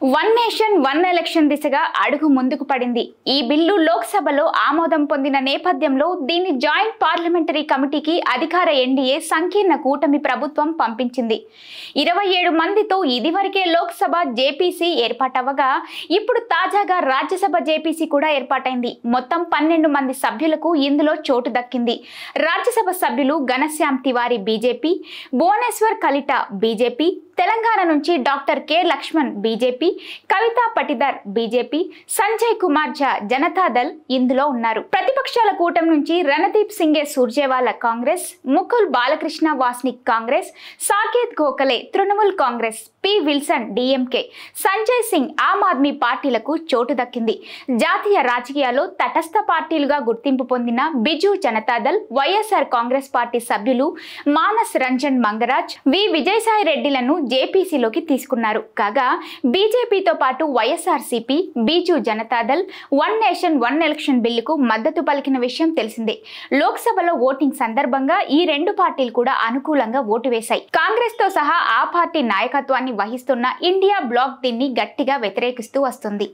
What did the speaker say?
One nation one election దిశగా అడుగు ముందుకు పడింది. ఈ బిల్లు లోక్సభలో ఆమోదం పొందిన నేపథ్యంలో దీన్ని జాయింట్ పార్లమెంటరీ కమిటీకి అధికార ఎన్డీఏ సంకీర్ణ కూటమి ప్రభుత్వం పంపించింది. 27 మందితో ఇదివరకే లోక్సభ జేపీసీ ఏర్పాటవగా ఇప్పుడు తాజాగా రాజ్యసభ జేపీసీ కూడా ఏర్పాటైంది. మొత్తం 12 మంది సభ్యులకు ఇందులో చోటు దక్కింది. రాజ్యసభ సభ్యులు ఘనశ్యామ్ తివారీ బీజేపీ, భువనేశ్వర్ కలిటా బీజేపీ, తెలంగాణ నుంచి doctor K Laxman BJP, Kavita Patidar BJP, Sanjay Kumar Jha Janata Dal ఇందులో ఉన్నారు. ప్రతిపక్షాల కూటమి నుంచి రణదీప్ సింగే సుర్జేవాలా కాంగ్రెస్, ముకుల్ బాలకృష్ణ వాస్నిక్ కాంగ్రెస్, సాకేత్ గోఖలే తృణమూల్ కాంగ్రెస్, పి విల్సన్ డిఎంకే, సంజయ్ సింగ్ ఆమ్ ఆద్మీ పార్టీలకు చోటు దక్కింది. జాతీయ రాజకీయాల్లో తటస్థ పార్టీలుగా గుర్తింపు పొందిన బిజు జనతాదళ్, వైఎస్ఆర్ కాంగ్రెస్ పార్టీ సభ్యులు మానస్ రంజన్ మంగరాజ్, వి విజయసాయి రెడ్డిలను జేపీసీలోకి తీసుకున్నారు. కాగా బీజేపీతో పాటు YSRCP, Biju Janata Dal one nation one election బిల్లుకు మద్దతు పలికిన విషయం తెలిసిందే. లోక్సభలో ఓటింగ్ సందర్భంగా ఈ రెండు పార్టీలు కూడా అనుకూలంగా ఓటు వేశాయి. కాంగ్రెస్ తో సహా ఆ పార్టీ నాయకత్వాన్ని వహిస్తున్న ఇండియా బ్లాక్ దీన్ని గట్టిగా వ్యతిరేకిస్తూ వస్తుంది.